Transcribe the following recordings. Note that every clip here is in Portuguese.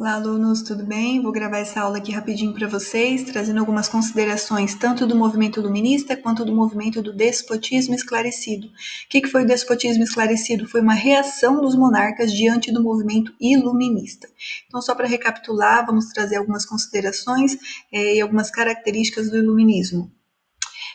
Olá, alunos, tudo bem? Vou gravar essa aula aqui rapidinho para vocês, trazendo algumas considerações tanto do movimento iluminista quanto do movimento do despotismo esclarecido. O que foi o despotismo esclarecido? Foi uma reação dos monarcas diante do movimento iluminista. Então, só para recapitular, vamos trazer algumas considerações e algumas características do iluminismo.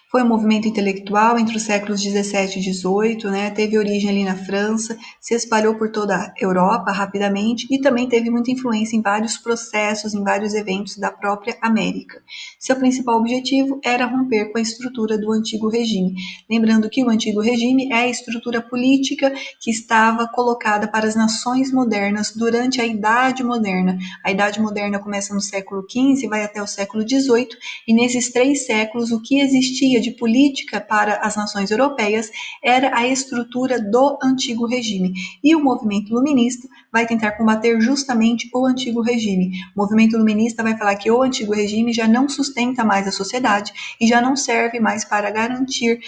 Foi um movimento intelectual entre os séculos 17 e 18, né? Teve origem ali na França, se espalhou por toda a Europa rapidamente e também teve muita influência em vários processos, em vários eventos da própria América. Seu principal objetivo era romper com a estrutura do antigo regime. Lembrando que o antigo regime é a estrutura política que estava colocada para as nações modernas durante a Idade Moderna. A Idade Moderna começa no século XV e vai até o século XVIII, e nesses 3 séculos o que existia de política para as nações europeias era a estrutura do antigo regime. E o movimento iluminista vai tentar combater justamente o antigo regime. O movimento iluminista vai falar que o antigo regime já não sustenta mais a sociedade e já não serve mais para garantir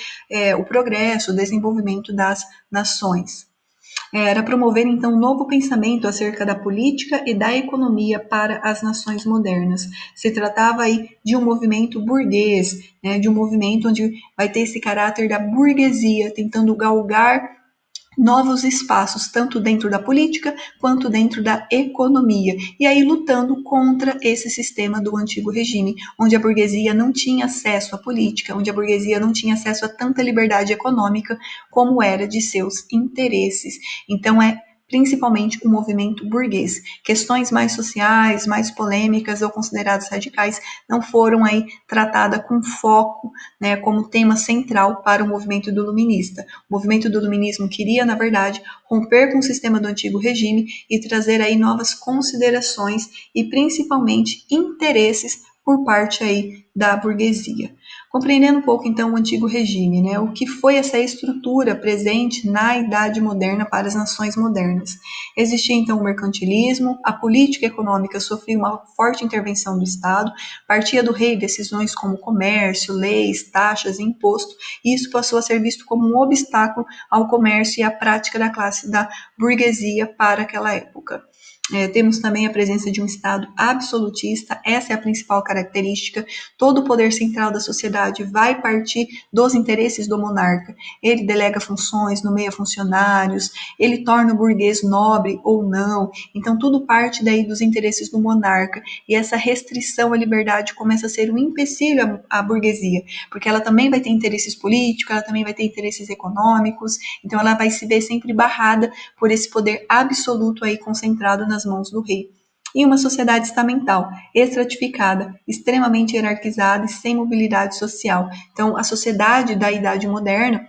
o progresso, o desenvolvimento das nações. Era promover, então, um novo pensamento acerca da política e da economia para as nações modernas. Se tratava aí de um movimento burguês, né, de um movimento onde vai ter esse caráter da burguesia, tentando galgar novos espaços, tanto dentro da política quanto dentro da economia, e aí lutando contra esse sistema do antigo regime, onde a burguesia não tinha acesso à política, onde a burguesia não tinha acesso a tanta liberdade econômica como era de seus interesses. Então principalmente o movimento burguês. Questões mais sociais, mais polêmicas ou consideradas radicais não foram aí tratadas com foco, né, como tema central para o movimento do iluminista. O movimento do iluminismo queria, na verdade, romper com o sistema do antigo regime e trazer aí novas considerações e principalmente interesses por parte aí da burguesia. Compreendendo um pouco então o antigo regime, né, o que foi essa estrutura presente na Idade Moderna para as nações modernas. Existia então o mercantilismo, a política econômica sofria uma forte intervenção do Estado, partia do rei decisões como comércio, leis, taxas e imposto, e isso passou a ser visto como um obstáculo ao comércio e à prática da classe da burguesia para aquela época. Temos também a presença de um Estado absolutista, essa é a principal característica. Todo o poder central da sociedade vai partir dos interesses do monarca. Ele delega funções, nomeia funcionários, ele torna o burguês nobre ou não. Então, tudo parte daí dos interesses do monarca. E essa restrição à liberdade começa a ser um empecilho à burguesia, porque ela também vai ter interesses políticos, ela também vai ter interesses econômicos, então ela vai se ver sempre barrada por esse poder absoluto aí concentrado nas mãos do rei. E uma sociedade estamental, estratificada, extremamente hierarquizada e sem mobilidade social. Então, a sociedade da Idade Moderna,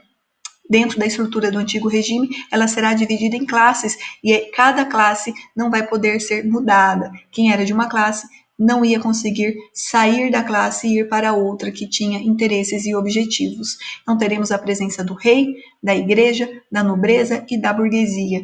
dentro da estrutura do antigo regime, ela será dividida em classes e cada classe não vai poder ser mudada. Quem era de uma classe não ia conseguir sair da classe e ir para outra que tinha interesses e objetivos. Então teremos a presença do rei, da igreja, da nobreza e da burguesia.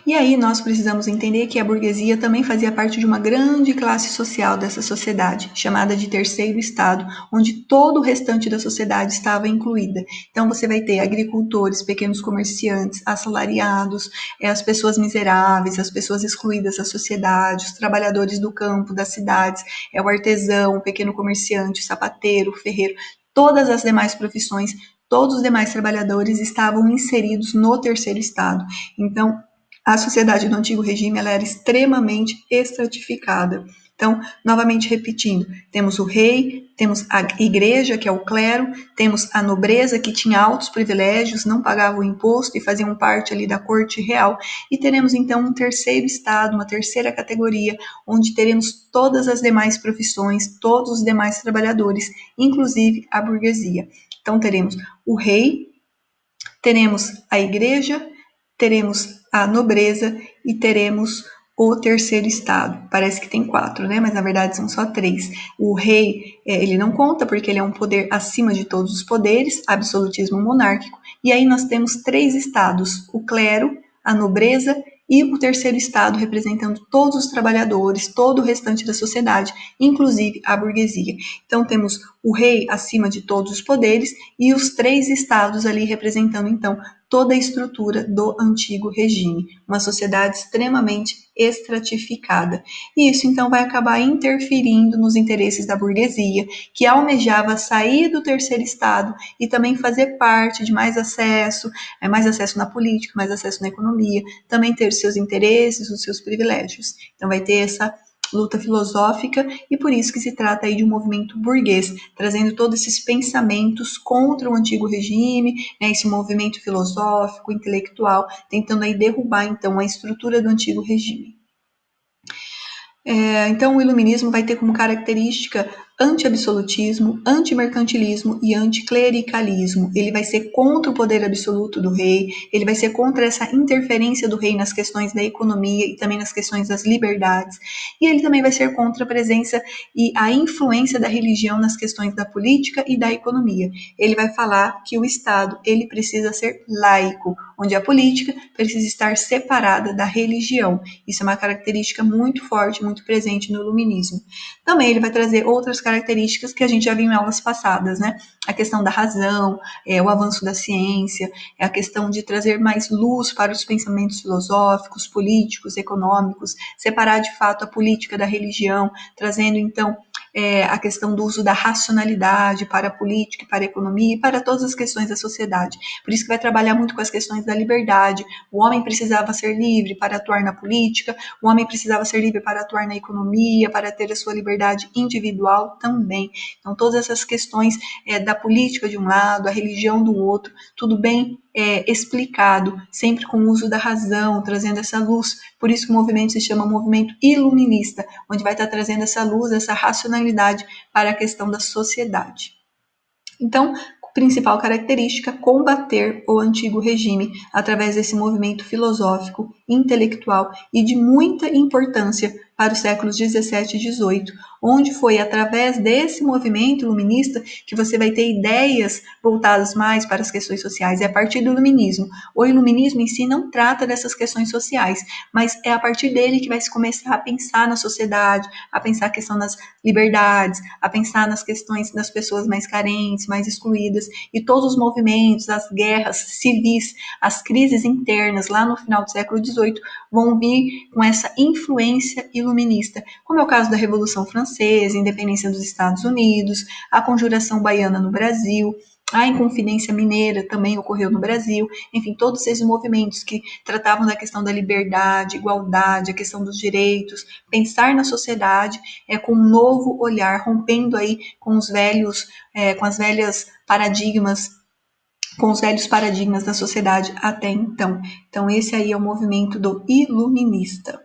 E aí nós precisamos entender que a burguesia também fazia parte de uma grande classe social dessa sociedade, chamada de terceiro estado, onde todo o restante da sociedade estava incluída. Então você vai ter agricultores, pequenos comerciantes, assalariados, as pessoas miseráveis, as pessoas excluídas da sociedade, os trabalhadores do campo, das cidades, o artesão, o pequeno comerciante, o sapateiro, o ferreiro, todas as demais profissões, todos os demais trabalhadores estavam inseridos no terceiro estado. Então, a sociedade do antigo regime ela era extremamente estratificada. Então, novamente repetindo, temos o rei, temos a igreja, que é o clero, temos a nobreza, que tinha altos privilégios, não pagava o imposto e faziam parte ali da corte real, e teremos então um terceiro estado, uma terceira categoria, onde teremos todas as demais profissões, todos os demais trabalhadores, inclusive a burguesia. Então, teremos o rei, teremos a igreja, teremos a nobreza e teremos o terceiro estado. Parece que tem 4, né? Mas na verdade são só 3. O rei, ele não conta porque ele é um poder acima de todos os poderes, absolutismo monárquico. E aí nós temos 3 estados, o clero, a nobreza e o terceiro estado representando todos os trabalhadores, todo o restante da sociedade, inclusive a burguesia. Então temos o rei acima de todos os poderes e os 3 estados ali representando, então, toda a estrutura do antigo regime, uma sociedade extremamente estratificada. E isso, então, vai acabar interferindo nos interesses da burguesia, que almejava sair do terceiro estado e também fazer parte de mais acesso na política, mais acesso na economia, também ter seus interesses, os seus privilégios. Então, vai ter essa luta filosófica e por isso que se trata aí de um movimento burguês, trazendo todos esses pensamentos contra o antigo regime, né, esse movimento filosófico, intelectual, tentando aí derrubar então a estrutura do antigo regime. Então, o iluminismo vai ter como característica anti-absolutismo, anti-mercantilismo e anticlericalismo. Ele vai ser contra o poder absoluto do rei, ele vai ser contra essa interferência do rei nas questões da economia e também nas questões das liberdades. E ele também vai ser contra a presença e a influência da religião nas questões da política e da economia. Ele vai falar que o Estado ele precisa ser laico, onde a política precisa estar separada da religião. Isso é uma característica muito forte, muito presente no iluminismo. Também ele vai trazer outras características que a gente já viu em aulas passadas, né? A questão da razão, o avanço da ciência, a questão de trazer mais luz para os pensamentos filosóficos, políticos, econômicos, separar de fato a política da religião, trazendo então a questão do uso da racionalidade para a política, para a economia e para todas as questões da sociedade. Por isso que vai trabalhar muito com as questões da liberdade. O homem precisava ser livre para atuar na política, o homem precisava ser livre para atuar na economia, para ter a sua liberdade individual também. Então, todas essas questões da política de um lado, a religião do outro, tudo bem explicado, sempre com o uso da razão, trazendo essa luz. Por isso que o movimento se chama movimento iluminista, onde vai estar trazendo essa luz, essa racionalidade para a questão da sociedade. Então, principal característica, combater o antigo regime através desse movimento filosófico, intelectual e de muita importância para os séculos 17 e 18, onde foi através desse movimento iluminista que você vai ter ideias voltadas mais para as questões sociais. É a partir do iluminismo. O iluminismo em si não trata dessas questões sociais, mas é a partir dele que vai se começar a pensar na sociedade, a pensar a questão das liberdades, a pensar nas questões das pessoas mais carentes, mais excluídas, e todos os movimentos, as guerras civis, as crises internas lá no final do século XVIII vão vir com essa influência iluminista, como é o caso da Revolução Francesa, a independência dos Estados Unidos, a Conjuração Baiana no Brasil, a Inconfidência Mineira também ocorreu no Brasil, enfim, todos esses movimentos que tratavam da questão da liberdade, igualdade, a questão dos direitos, pensar na sociedade com um novo olhar, rompendo aí com os velhos, com as velhas paradigmas, com os velhos paradigmas da sociedade até então. Então, esse aí é o movimento do iluminista.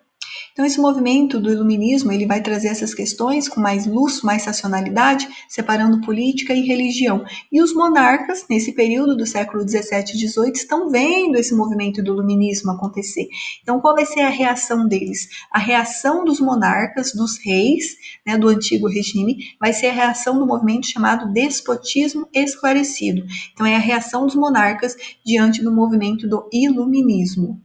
Então, esse movimento do iluminismo ele vai trazer essas questões com mais luz, mais racionalidade, separando política e religião. E os monarcas, nesse período do século 17 e 18, estão vendo esse movimento do iluminismo acontecer. Então, qual vai ser a reação deles? A reação dos monarcas, dos reis, né, do antigo regime, vai ser a reação do movimento chamado despotismo esclarecido. Então, é a reação dos monarcas diante do movimento do iluminismo.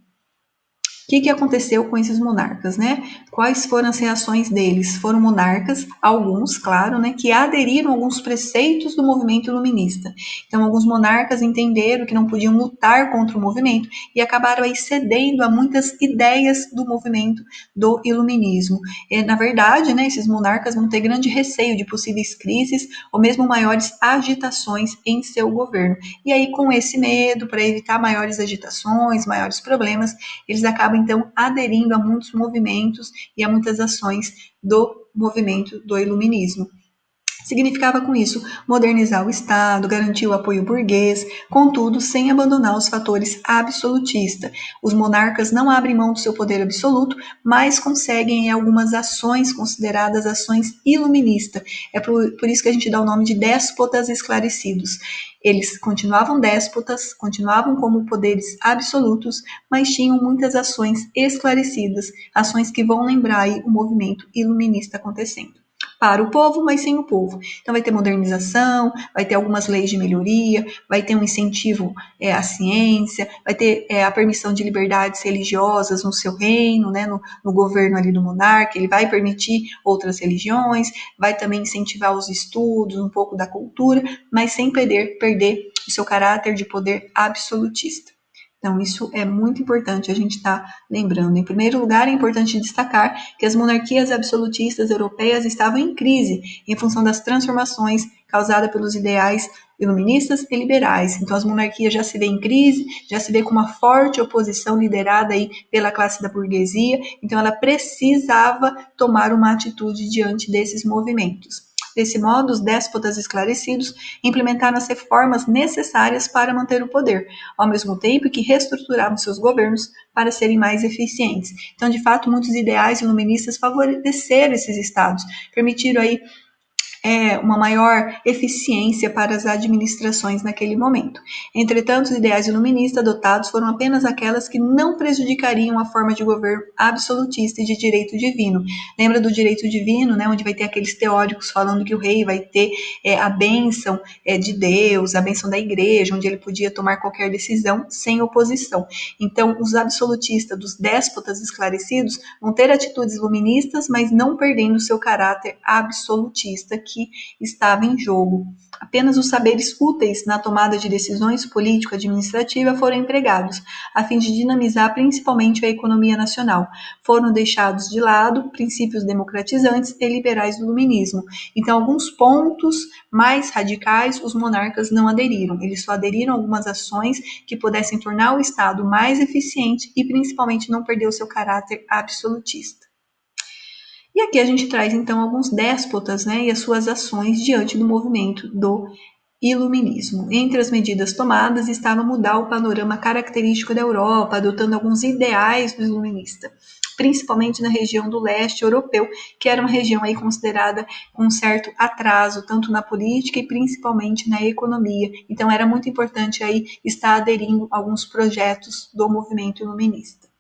O que aconteceu com esses monarcas, né? Quais foram as reações deles? Foram monarcas, alguns, claro, né, que aderiram a alguns preceitos do movimento iluminista. Então, alguns monarcas entenderam que não podiam lutar contra o movimento e acabaram aí cedendo a muitas ideias do movimento do iluminismo. Na verdade, né, esses monarcas vão ter grande receio de possíveis crises ou mesmo maiores agitações em seu governo. E aí, com esse medo, para evitar maiores agitações, maiores problemas, eles acabam então aderindo a muitos movimentos e a muitas ações do movimento do iluminismo. Significava com isso modernizar o Estado, garantir o apoio burguês, contudo, sem abandonar os fatores absolutistas. Os monarcas não abrem mão do seu poder absoluto, mas conseguem em algumas ações consideradas ações iluministas. É por isso que a gente dá o nome de déspotas esclarecidos. Eles continuavam déspotas, continuavam como poderes absolutos, mas tinham muitas ações esclarecidas, ações que vão lembrar aí o movimento iluminista acontecendo. para o povo, mas sem o povo. Então vai ter modernização, vai ter algumas leis de melhoria, vai ter um incentivo à ciência, vai ter a permissão de liberdades religiosas no seu reino, né, no governo ali do monarca, ele vai permitir outras religiões, vai também incentivar os estudos, um pouco da cultura, mas sem perder o seu caráter de poder absolutista. Então, isso é muito importante a gente estar lembrando. Em primeiro lugar, é importante destacar que as monarquias absolutistas europeias estavam em crise em função das transformações causadas pelos ideais iluministas e liberais. Então, as monarquias já se vê em crise, já se vê com uma forte oposição liderada aí pela classe da burguesia. Então, ela precisava tomar uma atitude diante desses movimentos. Desse modo, os déspotas esclarecidos implementaram as reformas necessárias para manter o poder, ao mesmo tempo que reestruturavam seus governos para serem mais eficientes. Então, de fato, muitos ideais iluministas favoreceram esses estados, permitiram aí uma maior eficiência para as administrações naquele momento. Entretanto, os ideais iluministas adotados foram apenas aquelas que não prejudicariam a forma de governo absolutista e de direito divino. Lembra do direito divino, né, onde vai ter aqueles teóricos falando que o rei vai ter a bênção de Deus, a bênção da igreja, onde ele podia tomar qualquer decisão sem oposição. Então, os absolutistas, dos déspotas esclarecidos, vão ter atitudes iluministas, mas não perdendo seu caráter absolutista, que estava em jogo. Apenas os saberes úteis na tomada de decisões político-administrativas foram empregados, a fim de dinamizar principalmente a economia nacional. Foram deixados de lado princípios democratizantes e liberais do iluminismo. Então, alguns pontos mais radicais os monarcas não aderiram. Eles só aderiram a algumas ações que pudessem tornar o Estado mais eficiente e principalmente não perder o seu caráter absolutista. E aqui a gente traz então alguns déspotas, né, e as suas ações diante do movimento do iluminismo. Entre as medidas tomadas estava mudar o panorama característico da Europa, adotando alguns ideais do iluminista, principalmente na região do leste europeu, que era uma região aí considerada com um certo atraso, tanto na política e principalmente na economia. Então era muito importante aí estar aderindo a alguns projetos do movimento iluminista.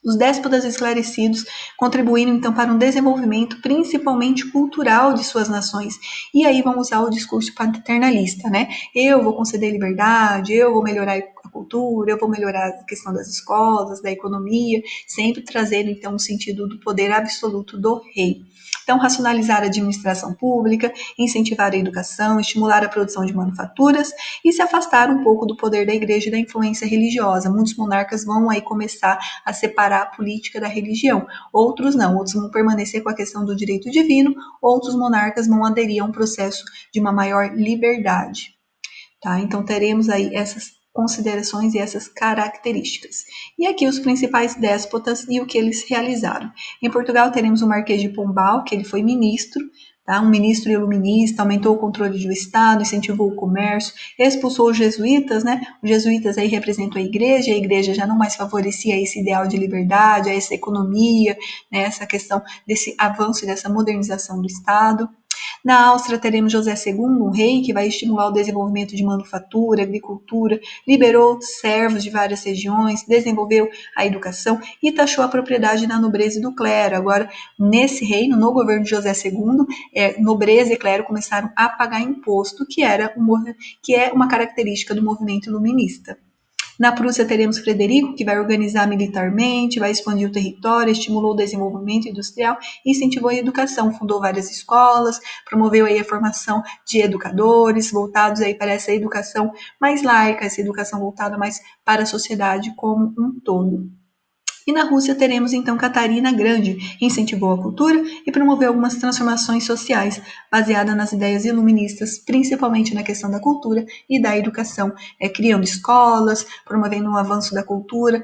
Os déspotas esclarecidos contribuíram então para um desenvolvimento principalmente cultural de suas nações. E aí vão usar o discurso paternalista, né? Eu vou conceder liberdade, eu vou melhorar a cultura, eu vou melhorar a questão das escolas, da economia, sempre trazendo então o sentido do poder absoluto do rei. Então, racionalizar a administração pública, incentivar a educação, estimular a produção de manufaturas e se afastar um pouco do poder da igreja e da influência religiosa. Muitos monarcas vão aí começar a separar a política da religião. Outros não, outros vão permanecer com a questão do direito divino, outros monarcas vão aderir a um processo de uma maior liberdade. Tá? Então teremos aí essas considerações e essas características. E aqui os principais déspotas e o que eles realizaram. Em Portugal teremos o Marquês de Pombal, que ele foi ministro, tá? Um ministro iluminista, aumentou o controle do Estado, incentivou o comércio, expulsou os jesuítas, né? Os jesuítas aí representam a igreja já não mais favorecia esse ideal de liberdade, essa economia, né? Essa questão desse avanço e dessa modernização do Estado. Na Áustria, teremos José II, um rei que vai estimular o desenvolvimento de manufatura, agricultura, liberou servos de várias regiões, desenvolveu a educação e taxou a propriedade na nobreza e do clero. Agora, nesse reino, no governo de José II, nobreza e clero começaram a pagar imposto, que é uma característica do movimento iluminista. Na Prússia teremos Frederico, que vai organizar militarmente, vai expandir o território, estimulou o desenvolvimento industrial, incentivou a educação, fundou várias escolas, promoveu aí a formação de educadores voltados aí para essa educação mais laica, essa educação voltada mais para a sociedade como um todo. E na Rússia teremos então Catarina Grande, que incentivou a cultura e promoveu algumas transformações sociais baseadas nas ideias iluministas, principalmente na questão da cultura e da educação, criando escolas, promovendo um avanço da cultura,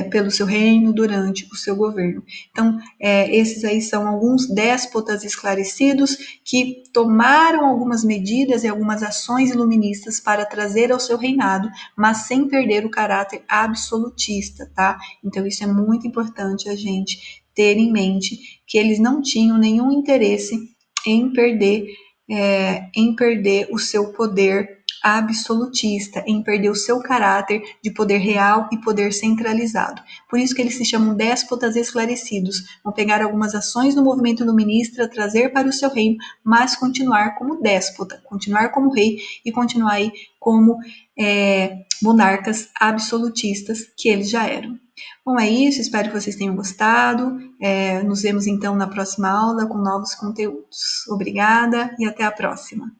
pelo seu reino durante o seu governo. Então, esses aí são alguns déspotas esclarecidos que tomaram algumas medidas e algumas ações iluministas para trazer ao seu reinado, mas sem perder o caráter absolutista, tá? Então, isso é muito importante a gente ter em mente, que eles não tinham nenhum interesse em perder o seu poder absolutista, em perder o seu caráter de poder real e poder centralizado. Por isso que eles se chamam déspotas esclarecidos. Vão pegar algumas ações do movimento iluminista, trazer para o seu reino, mas continuar como déspota, continuar como rei e continuar aí como monarcas absolutistas que eles já eram. Bom, é isso, espero que vocês tenham gostado. Nos vemos então na próxima aula com novos conteúdos. Obrigada e até a próxima.